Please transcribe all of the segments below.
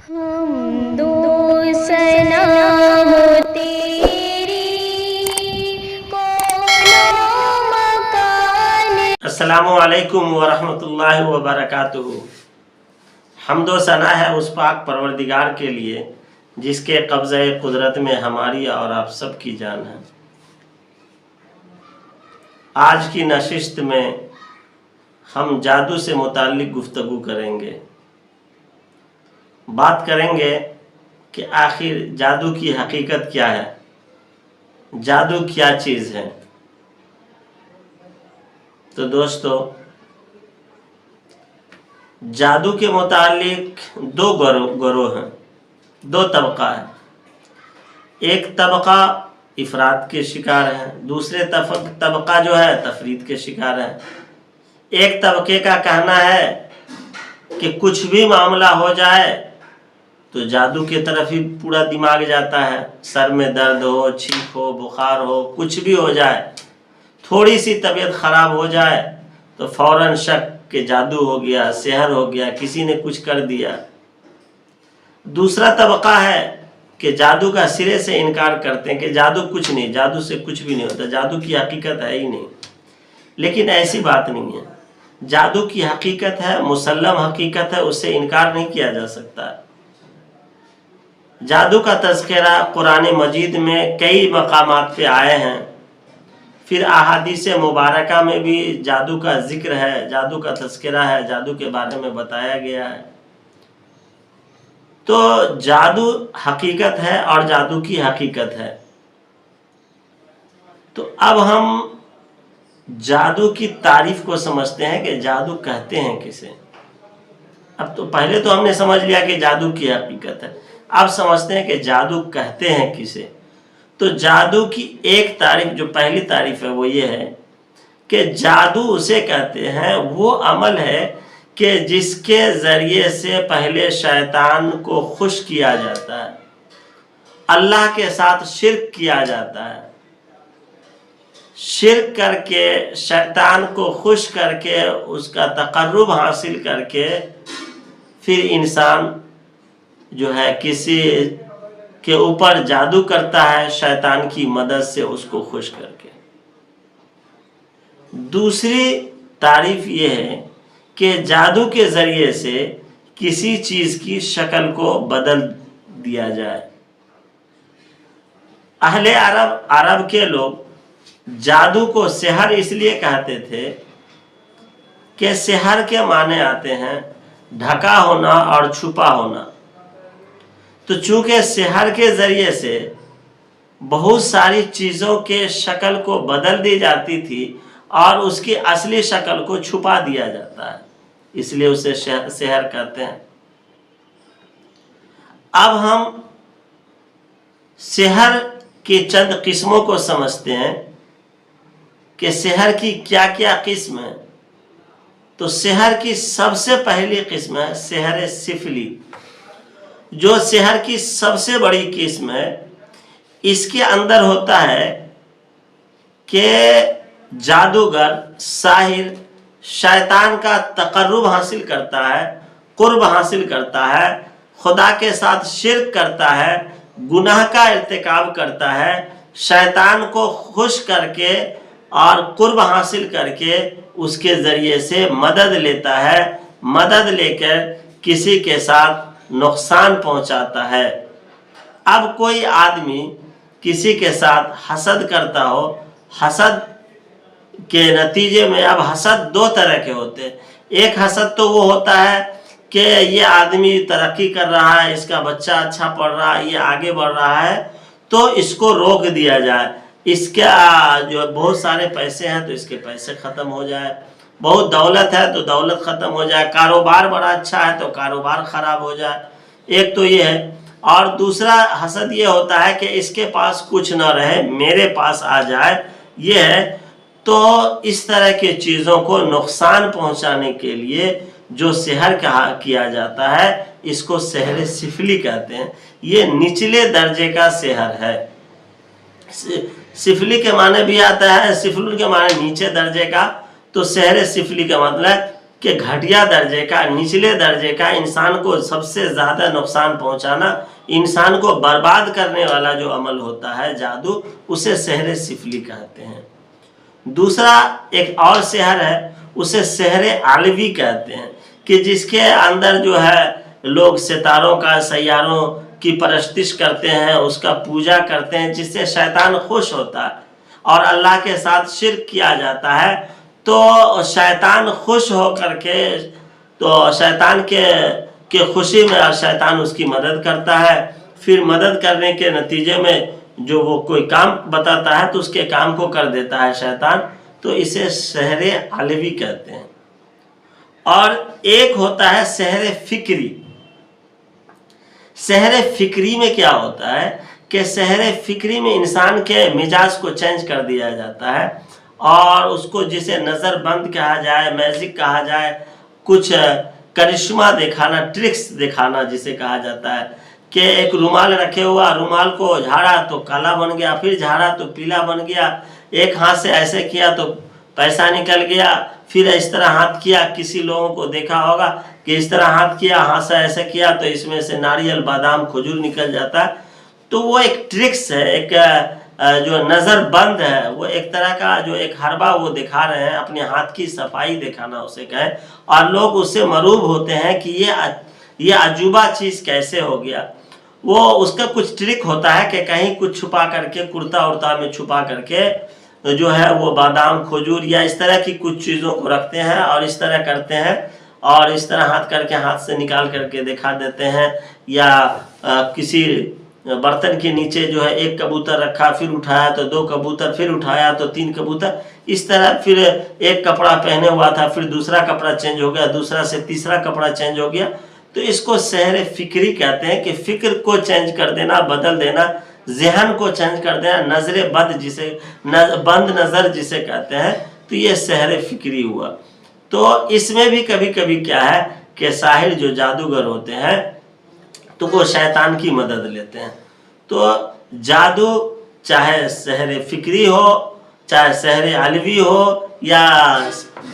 حمد و ثنا ہو تیری کون و مکان۔ السلام علیکم ورحمۃ اللہ وبرکاتہ۔ حمد و ثنا ہے اس پاک پروردگار کے لیے جس کے قبضہ قدرت میں ہماری اور آپ سب کی جان ہے۔ آج کی نشست میں ہم جادو سے متعلق گفتگو کریں گے، بات کریں گے کہ آخر جادو کی حقیقت کیا ہے، جادو کیا چیز ہے۔ تو دوستو، جادو کے متعلق دو گروہ ہیں، دو طبقہ ہیں۔ ایک طبقہ افراد کے شکار ہے، دوسرے طبقہ جو ہے تفرید کے شکار ہے۔ ایک طبقے کا کہنا ہے کہ کچھ بھی معاملہ ہو جائے تو جادو کی طرف ہی پورا دماغ جاتا ہے، سر میں درد ہو، چھینک ہو، بخار ہو، کچھ بھی ہو جائے، تھوڑی سی طبیعت خراب ہو جائے تو فوراً شک کہ جادو ہو گیا، سحر ہو گیا، کسی نے کچھ کر دیا۔ دوسرا طبقہ ہے کہ جادو کا سرے سے انکار کرتے ہیں کہ جادو کچھ نہیں، جادو سے کچھ بھی نہیں ہوتا، جادو کی حقیقت ہے ہی نہیں۔ لیکن ایسی بات نہیں ہے، جادو کی حقیقت ہے، مسلم حقیقت ہے، اس سے انکار نہیں کیا جا سکتا۔ جادو کا تذکرہ قرآن مجید میں کئی مقامات پہ آئے ہیں، پھر احادیث مبارکہ میں بھی جادو کا ذکر ہے، جادو کا تذکرہ ہے، جادو کے بارے میں بتایا گیا ہے۔ تو جادو حقیقت ہے اور جادو کی حقیقت ہے۔ تو اب ہم جادو کی تعریف کو سمجھتے ہیں کہ جادو کہتے ہیں کسے۔ اب تو پہلے تو ہم نے سمجھ لیا کہ جادو کی حقیقت ہے، اب سمجھتے ہیں کہ جادو کہتے ہیں کسے۔ تو جادو کی ایک تعریف، جو پہلی تعریف ہے وہ یہ ہے کہ جادو اسے کہتے ہیں وہ عمل ہے کہ جس کے ذریعے سے پہلے شیطان کو خوش کیا جاتا ہے، اللہ کے ساتھ شرک کیا جاتا ہے، شرک کر کے شیطان کو خوش کر کے اس کا تقرب حاصل کر کے پھر انسان جو ہے کسی کے اوپر جادو کرتا ہے شیطان کی مدد سے اس کو خوش کر کے۔ دوسری تعریف یہ ہے کہ جادو کے ذریعے سے کسی چیز کی شکل کو بدل دیا جائے۔ اہل عرب کے لوگ جادو کو سحر اس لیے کہتے تھے کہ سحر کے معنی آتے ہیں ڈھکا ہونا اور چھپا ہونا۔ تو چونکہ سحر کے ذریعے سے بہت ساری چیزوں کے شکل کو بدل دی جاتی تھی اور اس کی اصلی شکل کو چھپا دیا جاتا ہے، اس لیے اسے سحر کہتے ہیں۔ اب ہم سحر کی چند قسموں کو سمجھتے ہیں کہ سحر کی کیا کیا قسم ہے۔ تو سحر کی سب سے پہلی قسم ہے سحر سفلی، جو سحر کی سب سے بڑی قسم ہے۔ اس کے اندر ہوتا ہے کہ جادوگر، ساحر شیطان کا تقرب حاصل کرتا ہے، قرب حاصل کرتا ہے، خدا کے ساتھ شرک کرتا ہے، گناہ کا ارتکاب کرتا ہے، شیطان کو خوش کر کے اور قرب حاصل کر کے اس کے ذریعے سے مدد لیتا ہے، مدد لے کر کسی کے ساتھ نقصان پہنچاتا ہے۔ اب کوئی آدمی کسی کے ساتھ حسد کرتا ہو، حسد کے نتیجے میں، اب حسد دو طرح کے ہوتے ہیں۔ ایک حسد تو وہ ہوتا ہے کہ یہ آدمی ترقی کر رہا ہے، اس کا بچہ اچھا پڑھ رہا ہے، یہ آگے بڑھ رہا ہے تو اس کو روک دیا جائے، اس کے جو بہت سارے پیسے ہیں تو اس کے پیسے ختم ہو جائے، بہت دولت ہے تو دولت ختم ہو جائے، کاروبار بڑا اچھا ہے تو کاروبار خراب ہو جائے۔ ایک تو یہ ہے، اور دوسرا حسد یہ ہوتا ہے کہ اس کے پاس کچھ نہ رہے، میرے پاس آ جائے، یہ ہے۔ تو اس طرح کی چیزوں کو نقصان پہنچانے کے لیے جو سحر کیا جاتا ہے اس کو سحر سفلی کہتے ہیں۔ یہ نچلے درجے کا سحر ہے۔ سفلی کے معنی بھی آتا ہے، سفل کے معنی نیچے درجے کا، تو سحر سفلی کا مطلب کہ گھٹیا درجے کا، نچلے درجے کا، انسان کو سب سے زیادہ نقصان پہنچانا، انسان کو برباد کرنے والا جو عمل ہوتا ہے جادو، اسے سحر سفلی کہتے ہیں۔ دوسرا ایک اور سحر ہے، اسے سحر علوی کہتے ہیں، کہ جس کے اندر جو ہے لوگ ستاروں کا، سیاروں کی پرستش کرتے ہیں، اس کا پوجا کرتے ہیں، جس سے شیطان خوش ہوتا ہے اور اللہ کے ساتھ شرک کیا جاتا ہے۔ تو شیطان خوش ہو کر کے، تو شیطان کے خوشی میں شیطان اس کی مدد کرتا ہے، پھر مدد کرنے کے نتیجے میں جو وہ کوئی کام بتاتا ہے تو اس کے کام کو کر دیتا ہے شیطان، تو اسے سحر علوی کہتے ہیں۔ اور ایک ہوتا ہے سحر فکری۔ سحر فکری میں کیا ہوتا ہے کہ سحر فکری میں انسان کے مزاج کو چینج کر دیا جاتا ہے، اور اس کو جسے نظر بند کہا جائے، میجک کہا جائے، کچھ کرشمہ دکھانا، ٹرکس دکھانا جسے کہا جاتا ہے، کہ ایک رومال رکھے ہوا، رومال کو جھاڑا تو کالا بن گیا، پھر جھاڑا تو پیلا بن گیا، ایک ہاتھ سے ایسے کیا تو پیسہ نکل گیا، پھر اس طرح ہاتھ کیا، کسی لوگوں کو دیکھا ہوگا کہ اس طرح ہاتھ کیا، ہاتھ سے ایسے کیا تو اس میں سے ناریل، بادام، کھجور نکل جاتا ہے۔ تو وہ ایک ٹرکس ہے، ایک جو نظر بند ہے، وہ ایک طرح کا جو ایک حربہ وہ دکھا رہے ہیں، اپنے ہاتھ کی صفائی دکھانا اسے کہیں، اور لوگ اس سے مروب ہوتے ہیں کہ یہ عجوبہ چیز کیسے ہو گیا۔ وہ اس کا کچھ ٹرک ہوتا ہے کہ کہیں کچھ چھپا کر کے، کرتا ارتا میں چھپا کر کے جو ہے وہ بادام، کھجور یا اس طرح کی کچھ چیزوں کو رکھتے ہیں اور اس طرح کرتے ہیں، اور اس طرح ہاتھ کر کے، ہاتھ سے نکال کر کے دکھا دیتے ہیں، یا کسی برتن کے نیچے جو ہے ایک کبوتر رکھا، پھر اٹھایا تو 2 کبوتر، پھر اٹھایا تو 3 کبوتر، اس طرح پھر ایک کپڑا پہنے ہوا تھا، پھر دوسرا کپڑا چینج ہو گیا، دوسرا سے تیسرا کپڑا چینج ہو گیا۔ تو اس کو سحر فکری کہتے ہیں، کہ فکر کو چینج کر دینا، بدل دینا، ذہن کو چینج کر دینا، نظر بند نظر جسے کہتے ہیں، تو یہ سحر فکری ہوا۔ تو اس میں بھی کبھی کبھی کیا ہے کہ ساحر جو جادوگر ہوتے ہیں تو وہ شیطان کی مدد لیتے ہیں۔ تو جادو چاہے سحر فکری ہو، چاہے سحر علوی ہو، یا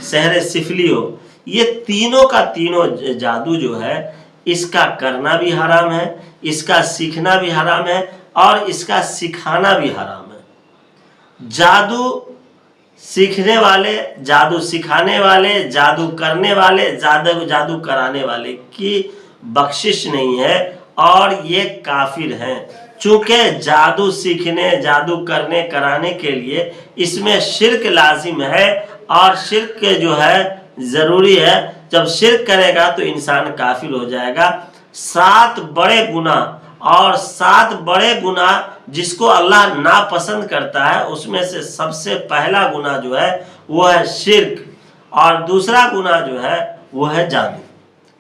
سحر سفلی ہو، یہ تینوں کا تینوں جادو جو ہے، اس کا کرنا بھی حرام ہے، اس کا سیکھنا بھی حرام ہے، اور اس کا سکھانا بھی حرام ہے۔ جادو سیکھنے والے، جادو سکھانے والے، جادو کرنے والے، جادو کرانے والے کی بخشش نہیں ہے، اور یہ کافر ہیں۔ چونکہ جادو سیکھنے، جادو کرنے، کرانے کے لیے اس میں شرک لازم ہے، اور شرک جو ہے ضروری ہے۔ جب شرک کرے گا تو انسان کافر ہو جائے گا۔ 7 بڑے گناہ، اور 7 بڑے گناہ جس کو اللہ ناپسند کرتا ہے، اس میں سے سب سے پہلا گناہ جو ہے وہ ہے شرک، اور دوسرا گناہ جو ہے وہ ہے جادو۔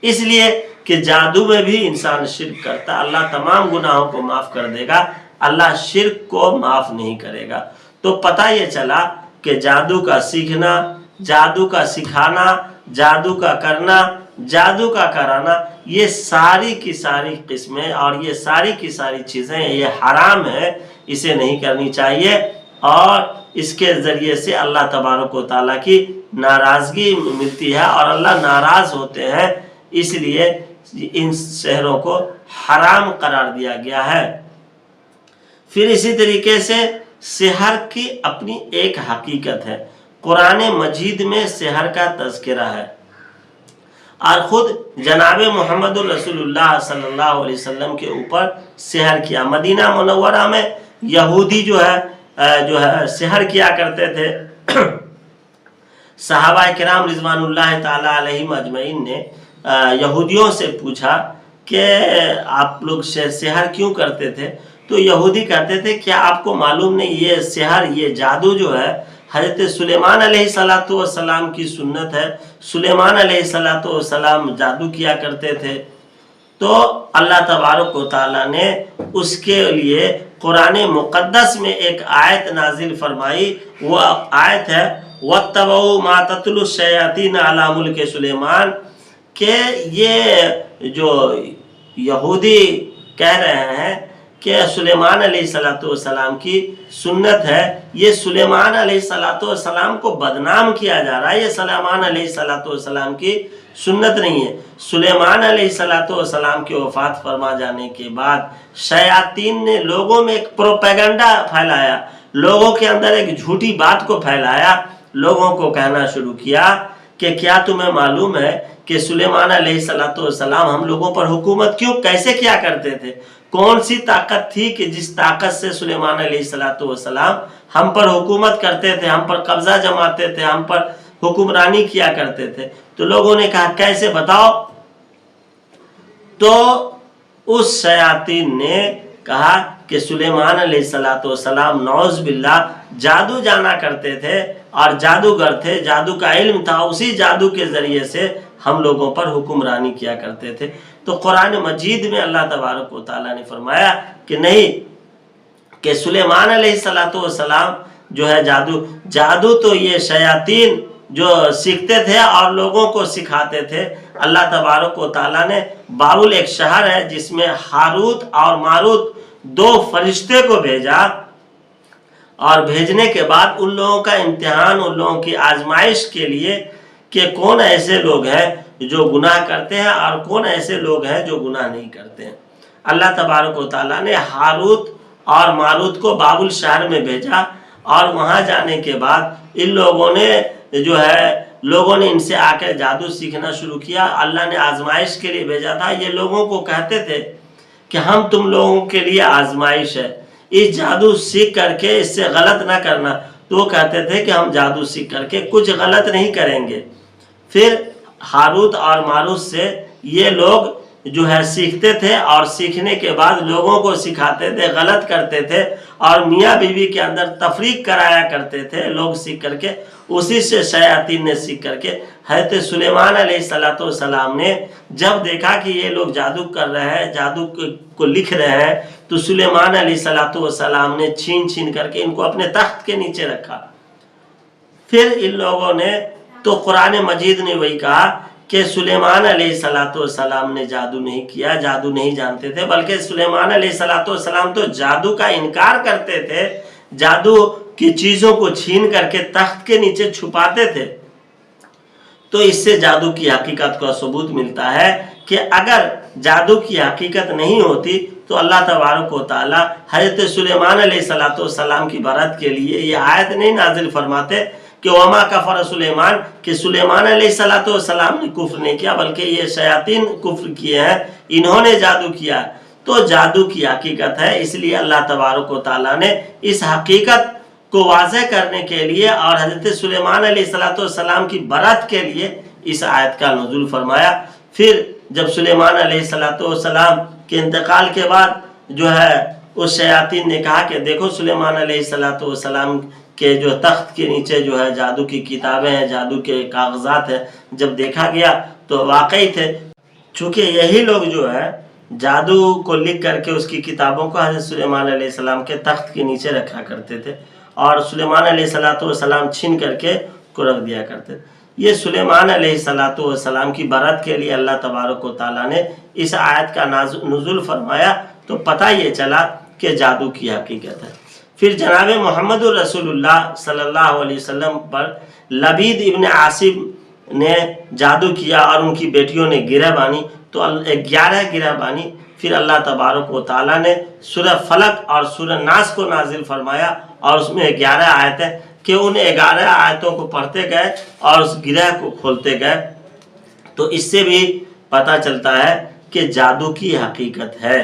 اس لیے کہ جادو میں بھی انسان شرک کرتا ہے، اللہ تمام گناہوں کو معاف کر دے گا، اللہ شرک کو معاف نہیں کرے گا۔ تو پتہ یہ چلا کہ جادو کا سیکھنا، جادو کا سکھانا، جادو کا کرنا، جادو کا کرانا، یہ ساری کی ساری قسمیں اور یہ ساری کی ساری چیزیں یہ حرام ہے، اسے نہیں کرنی چاہیے، اور اس کے ذریعے سے اللہ تبارک و تعالیٰ کی ناراضگی ملتی ہے، اور اللہ ناراض ہوتے ہیں، اس لیے ان شہروں کو حرام قرار دیا گیا ہے۔ پھر اسی طریقے سے سحر کی اپنی ایک حقیقت ہے، قرآن مجید میں سحر کا تذکرہ ہے، اور خود جناب محمد رسول اللہ صلی اللہ علیہ وسلم کے اوپر سحر کیا۔ مدینہ منورہ میں یہودی جو ہے سحر کیا کرتے تھے۔ صحابہ کرام رضوان اللہ تعالی علیہم اجمعین نے یہودیوں سے پوچھا کہ آپ لوگ سحر کیوں کرتے تھے؟ تو یہودی کہتے تھے کیا آپ کو معلوم نہیں یہ سحر، یہ جادو جو ہے حضرت سلیمان علیہ السلام کی سنت ہے، سلیمان علیہ السلام جادو کیا کرتے تھے۔ تو اللہ تبارک و تعالیٰ نے اس کے لیے قرآن مقدس میں ایک آیت نازل فرمائی، وہ آیت ہے وَاتَّبَعُوا مَا تَتْلُو الشَّيَاطِينُ عَلَى مُلْكِ سلیمان، کہ یہ جو یہودی کہہ رہے ہیں کہ سلیمان علیہ السلام کی سنت ہے، یہ سلیمان علیہ السلام کو بدنام کیا جا رہا ہے، یہ سلیمان علیہ السلام کی سنت نہیں ہے۔ سلیمان علیہ السلام کے وفات فرما جانے کے بعد شیاطین نے لوگوں میں ایک پروپیگنڈا پھیلایا، لوگوں کے اندر ایک جھوٹی بات کو پھیلایا، لوگوں کو کہنا شروع کیا کہ کیا تمہیں معلوم ہے کہ سلیمان علیہ السلام ہم لوگوں پر حکومت کیسے کیا کرتے تھے؟ کون سی طاقت تھی کہ جس طاقت سے سلیمان علیہ السلام ہم پر حکومت کرتے تھے، ہم پر قبضہ جماتے تھے، ہم پر حکمرانی کیا کرتے تھے؟ تو لوگوں نے کہا کیسے بتاؤ؟ تو اس شیاطین نے کہا کہ سلیمان علیہ السلام نعوذ باللہ جادو جانا کرتے تھے اور جادوگر تھے، جادو کا علم تھا، اسی جادو کے ذریعے سے ہم لوگوں پر حکمرانی کیا کرتے تھے۔ تو قرآن مجید میں اللہ تبارک و تعالیٰ نے فرمایا کہ نہیں، کہ سلیمان علیہ السلام جو ہے جادو تو یہ شیاطین جو سیکھتے تھے اور لوگوں کو سکھاتے تھے۔ اللہ تبارک و تعالیٰ نے بابل ایک شہر ہے جس میں ہاروت اور ماروت دو فرشتے کو بھیجا، اور بھیجنے کے بعد ان لوگوں کا امتحان، ان لوگوں کی آزمائش کے لیے کہ کون ایسے لوگ ہیں جو گناہ کرتے ہیں اور کون ایسے لوگ ہیں جو گناہ نہیں کرتے ہیں۔ اللہ تبارک و تعالیٰ نے ہاروت اور ماروت کو بابل شہر میں بھیجا، اور وہاں جانے کے بعد ان لوگوں نے ان سے آ کر جادو سیکھنا شروع کیا۔ اللہ نے آزمائش کے لیے بھیجا تھا۔ یہ لوگوں کو کہتے تھے کہ ہم تم لوگوں کے لیے آزمائش ہے، اس جادو سیکھ کر کے اس سے غلط نہ کرنا۔ تو وہ کہتے تھے کہ ہم جادو سیکھ کر کے کچھ غلط نہیں کریں گے۔ پھر ہاروت اور ماروت سے یہ لوگ جو ہے سیکھتے تھے، اور سیکھنے کے بعد لوگوں کو سکھاتے تھے، غلط کرتے تھے، اور میاں بیوی کے اندر تفریق کرایا کرتے تھے لوگ سیکھ کر کے۔ اسی سے شیاطین نے سیکھ کر کے حضرت سلیمان علیہ السلام نے جب دیکھا کہ یہ لوگ جادو کر رہے ہیں، جادو کو لکھ رہے ہیں، تو سلیمان علیہ السلام نے چھین کر کے ان کو اپنے تخت کے نیچے رکھا۔ پھر ان لوگوں نے تو قرآن مجید نے وہی کہا کہ سلیمان علیہ السلام نے جادو نہیں کیا، جادو نہیں جانتے تھے، بلکہ سلیمان علیہ السلام تو جادو کا انکار کرتے تھے، جادو کی چیزوں کو چھین کر کے تخت کے نیچے چھپاتے تھے۔ تو اس سے جادو کی حقیقت کا ثبوت ملتا ہے کہ اگر جادو کی حقیقت نہیں ہوتی تو اللہ تبارک و تعالیٰ حضرت سلیمان علیہ السلام کی برات کے لیے یہ آیت نہیں نازل فرماتے کہ وما کفر سلیمان، کہ سلیمان علیہ السلام نے کفر نہیں کیا، بلکہ یہ شیاطین کفر کیے ہیں، انہوں نے جادو کیا۔ تو جادو کی حقیقت ہے، اس لیے اللہ تبارک و تعالیٰ نے اس حقیقت کو واضح کرنے کے لیے اور حضرت سلیمان علیہ السلام کی برات کے لیے اس آیت کا نزول فرمایا۔ پھر جب سلیمان علیہ السلام کے انتقال کے بعد جو ہے اس شیاطین نے کہا کہ دیکھو سلیمان علیہ السلام کے جو تخت کے نیچے جو ہے جادو کی کتابیں ہیں، جادو کے کاغذات ہیں۔ جب دیکھا گیا تو واقعی تھے، چونکہ یہی لوگ جو ہے جادو کو لکھ کر کے اس کی کتابوں کو حضرت سلیمان علیہ السلام کے تخت کے نیچے رکھا کرتے تھے، اور سلیمان علیہ السلام چھین کر کے کو رکھ دیا کرتے تھے۔ یہ سلیمان علیہ السلام کی برات کے لیے اللہ تبارک و تعالیٰ نے اس آیت کا نزول فرمایا، تو پتہ یہ چلا کہ جادو کی حقیقت ہے۔ پھر جناب محمد الرسول اللہ صلی اللہ علیہ وسلم پر لبید ابن عاصم نے جادو کیا اور ان کی بیٹیوں نے گرہ باندھی، تو 11 گرہ باندھی۔ پھر اللہ تبارک و تعالیٰ نے سورہ فلق اور سورہ ناس کو نازل فرمایا، اور اس میں 11 آیتیں کہ ان 11 آیتوں کو پڑھتے گئے اور اس گرہ کو کھولتے گئے۔ تو اس سے بھی پتہ چلتا ہے کہ جادو کی حقیقت ہے۔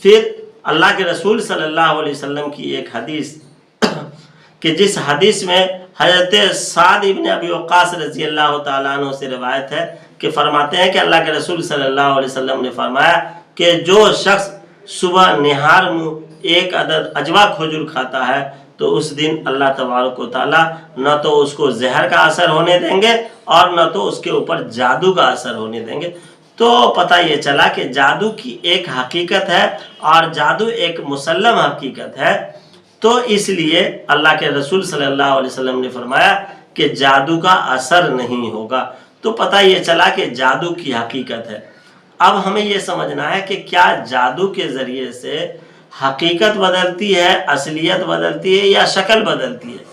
پھر اللہ کے رسول صلی اللہ علیہ وسلم کی ایک حدیث کہ جس حدیث میں حضرت سعد ابن ابی وقاص رضی اللہ تعالیٰ عنہ سے روایت ہے کہ فرماتے ہیں کہ اللہ کے رسول صلی اللہ علیہ وسلم نے فرمایا کہ جو شخص صبح نہار میں 1 عدد اجوا کھجور کھاتا ہے تو اس دن اللہ تبارک و تعالیٰ نہ تو اس کو زہر کا اثر ہونے دیں گے اور نہ تو اس کے اوپر جادو کا اثر ہونے دیں گے۔ تو پتہ یہ چلا کہ جادو کی ایک حقیقت ہے اور جادو ایک مسلم حقیقت ہے۔ تو اس لیے اللہ کے رسول صلی اللہ علیہ وسلم نے فرمایا کہ جادو کا اثر نہیں ہوگا۔ تو پتہ یہ چلا کہ جادو کی حقیقت ہے۔ اب ہمیں یہ سمجھنا ہے کہ کیا جادو کے ذریعے سے حقیقت بدلتی ہے، اصلیت بدلتی ہے یا شکل بدلتی ہے؟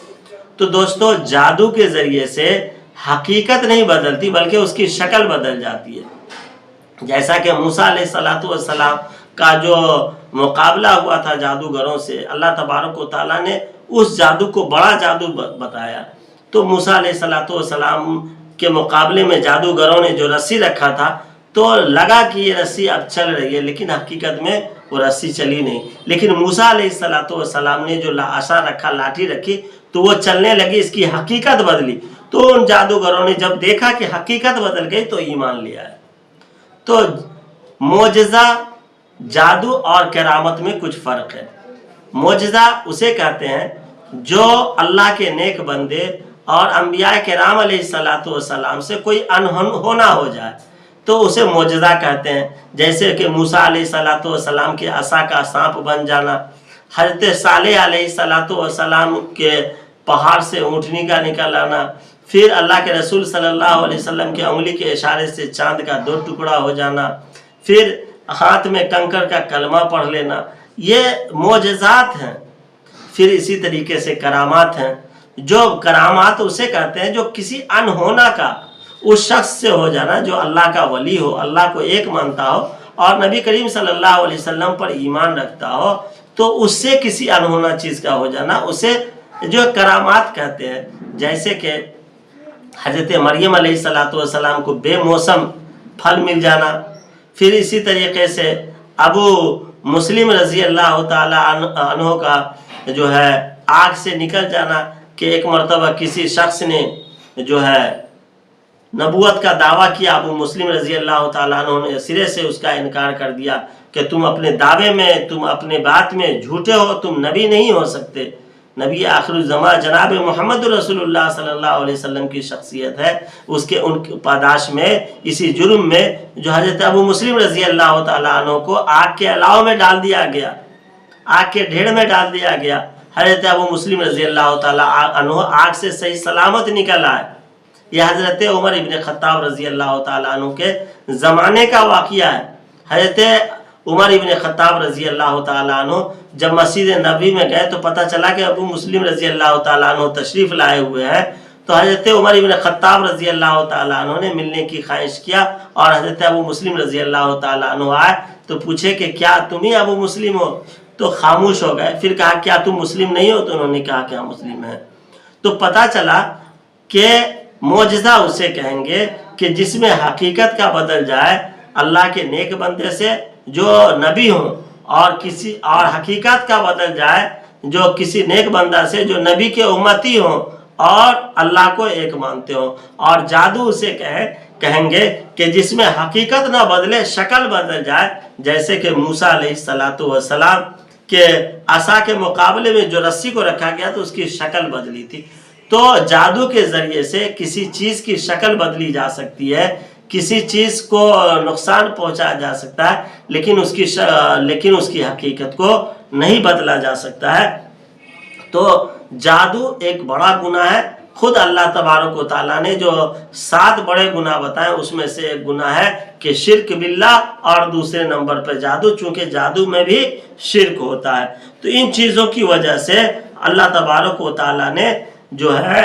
تو دوستو جادو کے ذریعے سے حقیقت نہیں بدلتی بلکہ اس کی شکل بدل جاتی ہے۔ جیسا کہ موسیٰ علیہ السلام کا جو مقابلہ ہوا تھا جادوگروں سے، اللہ تبارک و تعالیٰ نے اس جادو کو بڑا جادو بتایا، تو موسیٰ علیہ السلام کے مقابلے میں جادوگروں نے جو رسی رکھا تھا تو لگا کہ یہ رسی اب چل رہی ہے، لیکن حقیقت میں وہ رسی چلی نہیں۔ لیکن موسیٰ علیہ السلام نے جو عصا رکھا، لاٹھی رکھی، تو وہ چلنے لگی، اس کی حقیقت بدلی۔ تو ان جادوگروں نے جب دیکھا کہ حقیقت بدل گئی تو ایمان لیا ہے۔ تو معجزہ، جادو اور کرامت میں کچھ فرق ہے۔ معجزہ اسے کہتے ہیں جو اللہ کے نیک بندے اور انبیاء کرام علیہ السلام سے کوئی انہونا ہو جائے تو اسے معجزہ کہتے ہیں، جیسے کہ موسیٰ علیہ السلام کے عصا کا سانپ بن جانا، حضرت صالح علیہ السلام کے پہاڑ سے اونٹنی کا نکل آنا، پھر اللہ کے رسول صلی اللہ علیہ وسلم کے انگلی کے اشارے سے چاند کا 2 ٹکڑا ہو جانا، پھر ہاتھ میں کنکر کا کلمہ پڑھ لینا، یہ معجزات ہیں۔ پھر اسی طریقے سے کرامات ہیں، جو کرامات اسے کہتے ہیں جو کسی انہونا کا اس شخص سے ہو جانا جو اللہ کا ولی ہو، اللہ کو ایک مانتا ہو اور نبی کریم صلی اللہ علیہ وسلم پر ایمان رکھتا ہو، تو اس سے کسی انہونا چیز کا ہو جانا اسے جو کرامات کہتے ہیں۔ جیسے کہ حضرت مریم علیہ السلام کو بے موسم پھل مل جانا، پھر اسی طریقے سے ابو مسلم رضی اللہ تعالی عنہ کا جو ہے آگ سے نکل جانا کہ ایک مرتبہ کسی شخص نے جو ہے نبوت کا دعویٰ کیا، ابو مسلم رضی اللہ تعالیٰ عنہ نے سرے سے اس کا انکار کر دیا کہ تم اپنے دعوے میں، تم اپنے بات میں جھوٹے ہو، تم نبی نہیں ہو سکتے۔ نبی آخر الزمان جناب محمد رسول اللہ صلی اللہ علیہ وسلم کی شخصیت ہے، اس کے ان پاداش میں اسی جرم میں جو حضرت ابو مسلم رضی اللہ تعالیٰ عنہ کو آگ کے الاؤ میں ڈال دیا گیا، آگ کے ڈھیر میں ڈال دیا گیا۔ حضرت ابو مسلم رضی اللہ تعالیٰ عنہ آگ سے صحیح سلامت نکل آئے۔ یہ حضرت عمر ابن خطاب رضی اللہ تعالیٰ عنہ کے زمانے کا واقعہ ہے۔ حضرت عمر ابن خطاب رضی اللہ تعالیٰ عنہ جب مسجد نبوی میں گئے تو پتہ چلا کہ ابو مسلم رضی اللہ تعالیٰ عنہ تشریف لائے ہوئے ہیں، تو حضرت عمر ابن خطاب رضی اللہ تعالیٰ عنہ نے ملنے کی خواہش کیا، اور حضرت ابو مسلم رضی اللہ تعالیٰ عنہ آئے تو پوچھے کہ کیا تم ہی ابو مسلم ہو؟ تو خاموش ہو گئے۔ پھر کہا کیا تم مسلم نہیں ہو؟ تو انہوں نے کہا کہ ہم مسلم ہیں۔ تو پتہ چلا کہ معجزہ اسے کہیں گے کہ جس میں حقیقت کا بدل جائے، اللہ کے نیک بندے سے جو نبی ہوں، اور حقیقت کا بدل جائے جو کسی نیک بندہ سے جو نبی کے امتی ہوں اور اللہ کو ایک مانتے ہوں۔ اور جادو اسے کہیں گے کہ جس میں حقیقت نہ بدلے، شکل بدل جائے، جیسے کہ موسیٰ علیہ السلام کے عصا کے مقابلے میں جو رسی کو رکھا گیا تو اس کی شکل بدلی تھی۔ تو جادو کے ذریعے سے کسی چیز کی شکل بدلی جا سکتی ہے، کسی چیز کو نقصان پہنچایا جا سکتا ہے، لیکن اس کی حقیقت کو نہیں بدلا جا سکتا ہے۔ تو جادو ایک بڑا گناہ ہے۔ خود اللہ تبارک و تعالیٰ نے جو 7 بڑے گناہ بتائے اس میں سے ایک گناہ ہے کہ شرک باللہ، اور دوسرے نمبر پہ جادو، چونکہ جادو میں بھی شرک ہوتا ہے۔ تو ان چیزوں کی وجہ سے اللہ تبارک و تعالیٰ نے جو ہے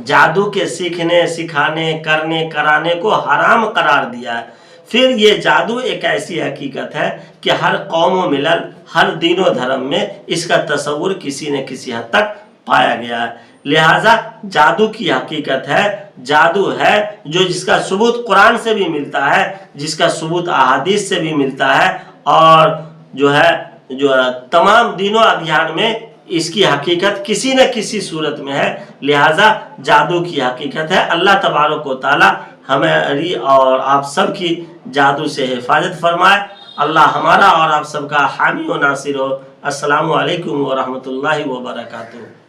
جادو کے سیکھنے، سکھانے، کرنے، کرانے کو حرام قرار دیا ہے۔ پھر یہ جادو ایک ایسی حقیقت ہے کہ ہر قوم و ملل، ہر دین و دھرم میں اس کا تصور کسی نہ کسی حد تک پایا گیا ہے۔ لہٰذا جادو کی حقیقت ہے، جادو ہے جس کا ثبوت قرآن سے بھی ملتا ہے، جس کا ثبوت احادیث سے بھی ملتا ہے، اور جو تمام دین و ادیان میں اس کی حقیقت کسی نہ کسی صورت میں ہے۔ لہٰذا جادو کی حقیقت ہے۔ اللہ تبارک و تعالی ہماری اور آپ سب کی جادو سے حفاظت فرمائے۔ اللہ ہمارا اور آپ سب کا حامی و ناصر ہو۔ السلام علیکم ورحمۃ اللہ وبرکاتہ۔